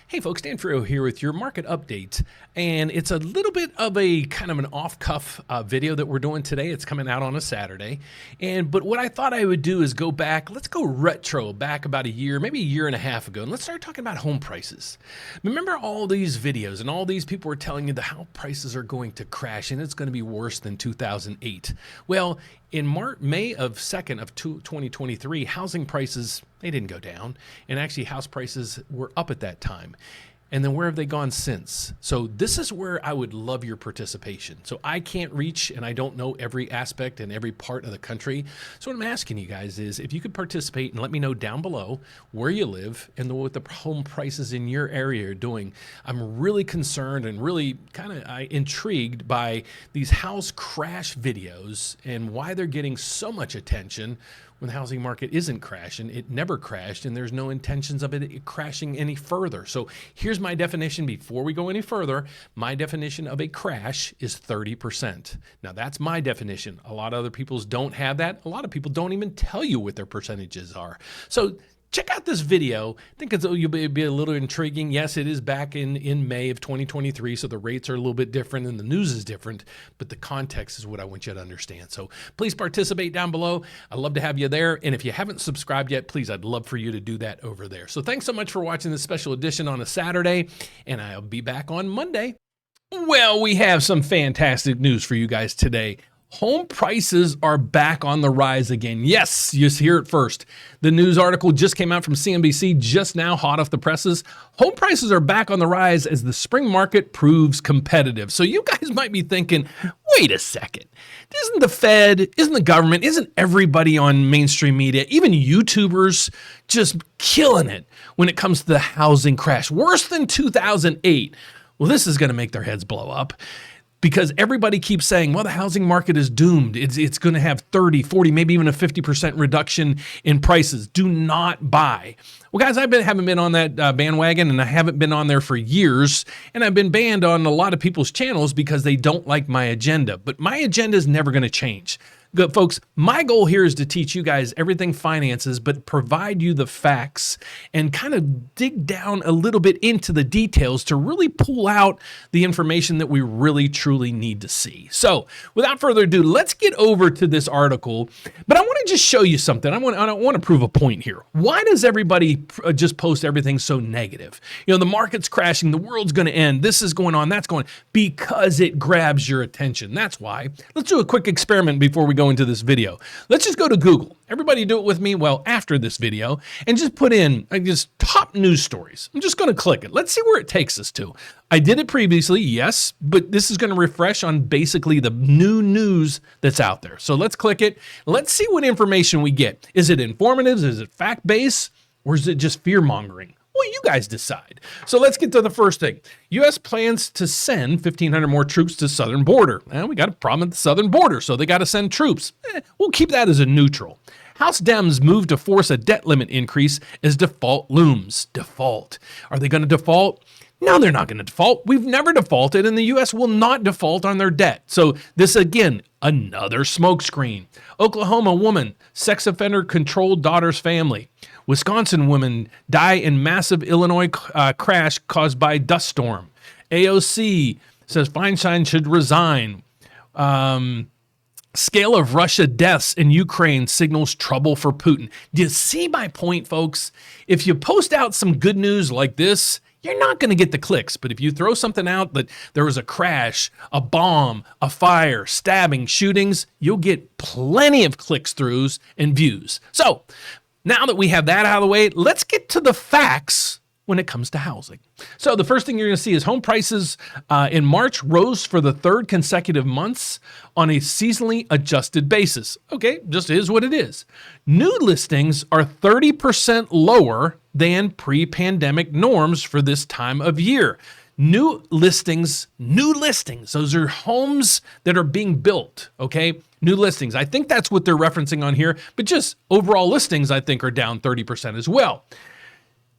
Hey folks, Dan Frio here with your market update, and it's a little bit of a kind of an off-cuff video that we're doing today. It's coming out on a Saturday, but what I thought I would do is go back. Let's go retro back about a year, maybe a year and a half ago, and let's start talking about home prices. Remember all these videos and all these people were telling you that how prices are going to crash and it's going to be worse than 2008. Well, in May of 2nd of 2023, housing prices, they didn't go down. And actually house prices were up at that time. And then where have they gone since? So this is where I would love your participation. So I can't reach and I don't know every aspect and every part of the country. So what I'm asking you guys is if you could participate and let me know down below where you live and what the home prices in your area are doing. I'm really concerned and really kind of intrigued by these house crash videos and why they're getting so much attention when the housing market isn't crashing. It never crashed, and there's no intentions of it crashing any further. So here's my definition before we go any further. My definition of a crash is 30%. Now that's my definition. A lot of other people's don't have that. A lot of people don't even tell you what their percentages are. So check out this video. I think you'll be a little intriguing. Yes, it is back in May of 2023, so the rates are a little bit different and the news is different, but the context is what I want you to understand. So please participate down below. I'd love to have you there. And if you haven't subscribed yet, please, I'd love for you to do that over there. So thanks so much for watching this special edition on a Saturday, and I'll be back on Monday. Well, we have some fantastic news for you guys today. Home prices are back on the rise again. Yes, you hear it first. The news article just came out from CNBC just now, hot off the presses. Home prices are back on the rise as the spring market proves competitive. So you guys might be thinking, wait a second. Isn't the Fed, isn't the government, isn't everybody on mainstream media, even YouTubers, just killing it when it comes to the housing crash? Worse than 2008. Well, this is going to make their heads blow up. Because everybody keeps saying, well, the housing market is doomed. It's going to have 30, 40, maybe even a 50% reduction in prices. Do not buy. Well, guys, haven't been on that bandwagon, and I haven't been on there for years. And I've been banned on a lot of people's channels because they don't like my agenda. But my agenda is never going to change. Good folks, my goal here is to teach you guys everything finances, but provide you the facts and kind of dig down a little bit into the details to really pull out the information that we really truly need to see. So without further ado, let's get over to this article, but I want to just show you something. I want to prove a point here. Why does everybody just post everything so negative? You know, the market's crashing, the world's going to end, this is going on, that's going on, because it grabs your attention. That's why. Let's do a quick experiment before we go into this video. Let's just go to Google. Everybody do it with me, well, after this video, and just put in just top news stories. I'm just going to click it. Let's see where it takes us to. I did it previously, yes, but this is going to refresh on basically the new news that's out there. So let's click it. Let's see what information we get. Is it informative? Is it fact-based? Or is it just fear-mongering? Well, you guys decide. So let's get to the first thing. U.S. plans to send 1,500 more troops to southern border. We got a problem at the southern border, so they got to send troops. We'll keep that as a neutral. House Dems move to force a debt limit increase as default looms. Default. Are they going to default? No, they're not going to default. We've never defaulted, and the U.S. will not default on their debt. So this, again, another smokescreen. Oklahoma woman, sex offender controlled daughter's family. Wisconsin woman die in massive Illinois crash caused by dust storm. AOC says Feinstein should resign. Scale of Russia deaths in Ukraine signals trouble for Putin. Do you see my point, folks? If you post out some good news like this, you're not going to get the clicks. But if you throw something out that there was a crash, a bomb, a fire, stabbing, shootings, you'll get plenty of clicks-throughs and views. So now that we have that out of the way, let's get to the facts when it comes to housing. So the first thing you're going to see is home prices in March rose for the third consecutive months on a seasonally adjusted basis. Okay, just is what it is. New listings are 30% lower than pre-pandemic norms for this time of year. New listings, those are homes that are being built, okay? New listings. I think that's what they're referencing on here, but just overall listings, I think, are down 30% as well.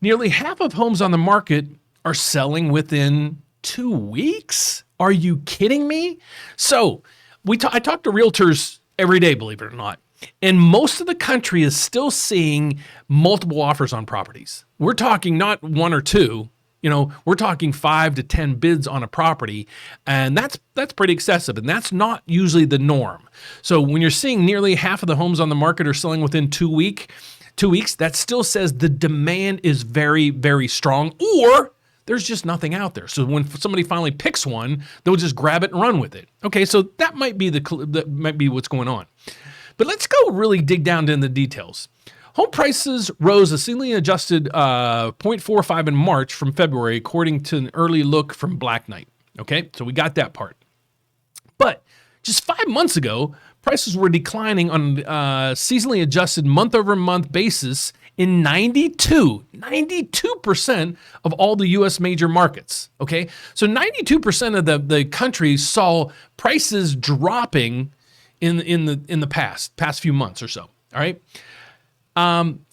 Nearly half of homes on the market are selling within 2 weeks. Are you kidding me? So I talk to realtors every day, believe it or not. And most of the country is still seeing multiple offers on properties. We're talking not one or two, We're talking 5 to 10 bids on a property, and that's pretty excessive, and that's not usually the norm. So when you're seeing nearly half of the homes on the market are selling within 2 weeks, that still says the demand is very, very strong, or there's just nothing out there. So when somebody finally picks one, they'll just grab it and run with it. Okay, so that might be what's going on. But let's go really dig down into the details. Home prices rose a seasonally adjusted 0.45 in March from February, according to an early look from Black Knight. Okay, so we got that part. But just 5 months ago, prices were declining on a seasonally adjusted month-over-month basis in 92% of all the U.S. major markets. Okay, so 92% of the country saw prices dropping in the past few months or so. All right.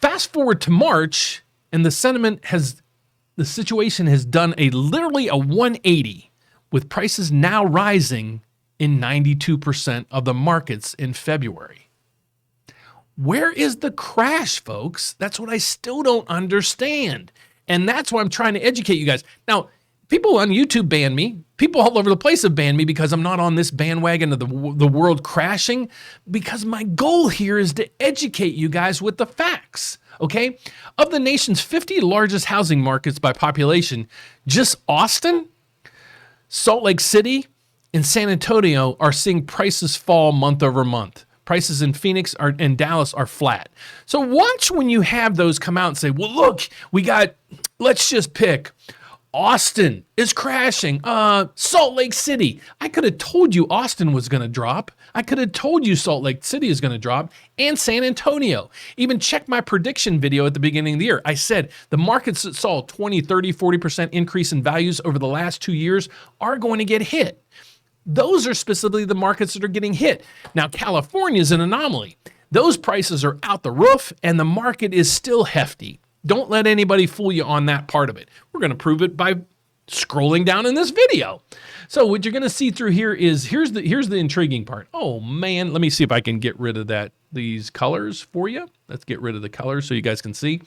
Fast forward to March, and the situation has done literally a 180, with prices now rising in 92% of the markets in February. Where is the crash, folks? That's what I still don't understand. And that's why I'm trying to educate you guys. Now, people on YouTube ban me. People all over the place have banned me because I'm not on this bandwagon of the world crashing, because my goal here is to educate you guys with the facts, okay? Of the nation's 50 largest housing markets by population, just Austin, Salt Lake City, and San Antonio are seeing prices fall month over month. Prices in Phoenix and Dallas are flat. So watch when you have those come out and say, well, look, let's just pick Austin is crashing. Salt Lake City. I could have told you Austin was going to drop. I could have told you Salt Lake City is going to drop, and San Antonio. Even check my prediction video at the beginning of the year. I said the markets that saw 20, 30, 40% increase in values over the last 2 years are going to get hit. Those are specifically the markets that are getting hit. Now, California is an anomaly. Those prices are out the roof, and the market is still hefty. Don't let anybody fool you on that part of it. We're going to prove it by scrolling down in this video. So what you're going to see through here is, here's the intriguing part. Oh man, let me see if I can get rid of these colors for you. Let's get rid of the colors so you guys can see.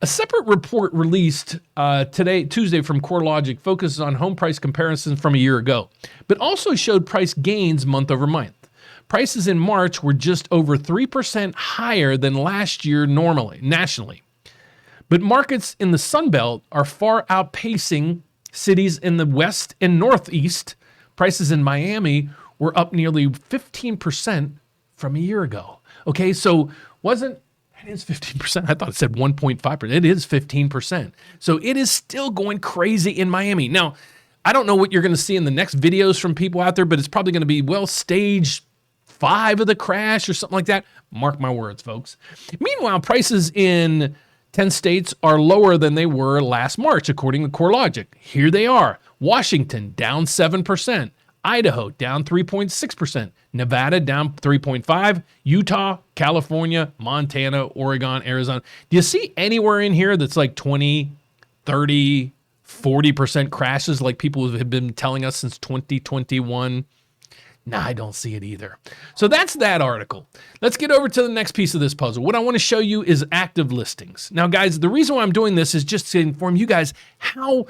A separate report released Tuesday from CoreLogic focuses on home price comparisons from a year ago, but also showed price gains month over month. Prices in March were just over 3% higher than last year nationally. But markets in the Sun Belt are far outpacing cities in the West and Northeast. Prices in Miami were up nearly 15% from a year ago. Okay, so it is 15%. I thought it said 1.5%. It is 15%. So it is still going crazy in Miami. Now, I don't know what you're going to see in the next videos from people out there, but it's probably going to be, stage 5 of the crash or something like that. Mark my words, folks. Meanwhile, prices in 10 states are lower than they were last March, according to CoreLogic. Here they are. Washington, down 7%. Idaho, down 3.6%. Nevada, down 3.5%. Utah, California, Montana, Oregon, Arizona. Do you see anywhere in here that's like 20, 30, 40% crashes like people have been telling us since 2021? Nah, I don't see it either. So that's that article. Let's get over to the next piece of this puzzle. What I want to show you is active listings. Now, guys, the reason why I'm doing this is just to inform you guys how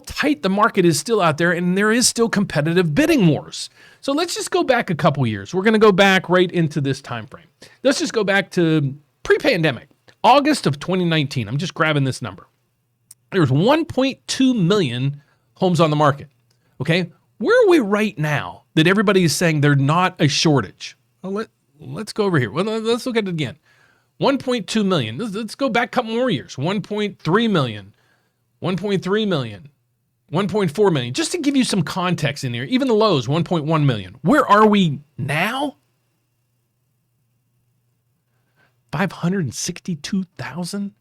tight the market is still out there, and there is still competitive bidding wars. So let's just go back a couple years. We're going to go back right into this time frame. Let's just go back to pre-pandemic, August of 2019. I'm just grabbing this number. There's 1.2 million homes on the market. Okay, where are we right now that everybody is saying there's not a shortage? Well, let's go over here. Well, let's look at it again. 1.2 million. Let's go back a couple more years. 1.3 million. 1.3 million. 1.4 million. Just to give you some context in here, even the lows, 1.1 million. Where are we now? 562,000?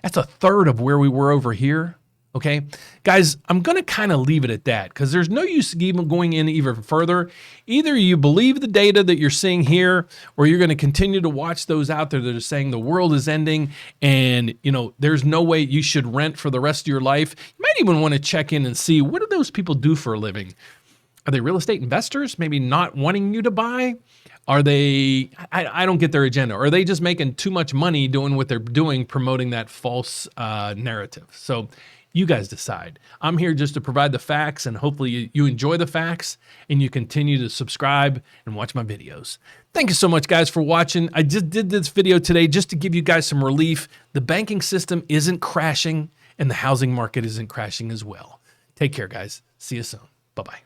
That's a third of where we were over here. Okay, guys, I'm going to kind of leave it at that because there's no use even going in even further. Either you believe the data that you're seeing here, or you're going to continue to watch those out there that are saying the world is ending and, there's no way you should rent for the rest of your life. You might even want to check in and see, what do those people do for a living? Are they real estate investors? Maybe not wanting you to buy? Are they, I don't get their agenda. Or are they just making too much money doing what they're doing, promoting that false narrative? So you guys decide. I'm here just to provide the facts, and hopefully you enjoy the facts and you continue to subscribe and watch my videos. Thank you so much, guys, for watching. I just did this video today just to give you guys some relief. The banking system isn't crashing and the housing market isn't crashing as well. Take care, guys. See you soon. Bye-bye.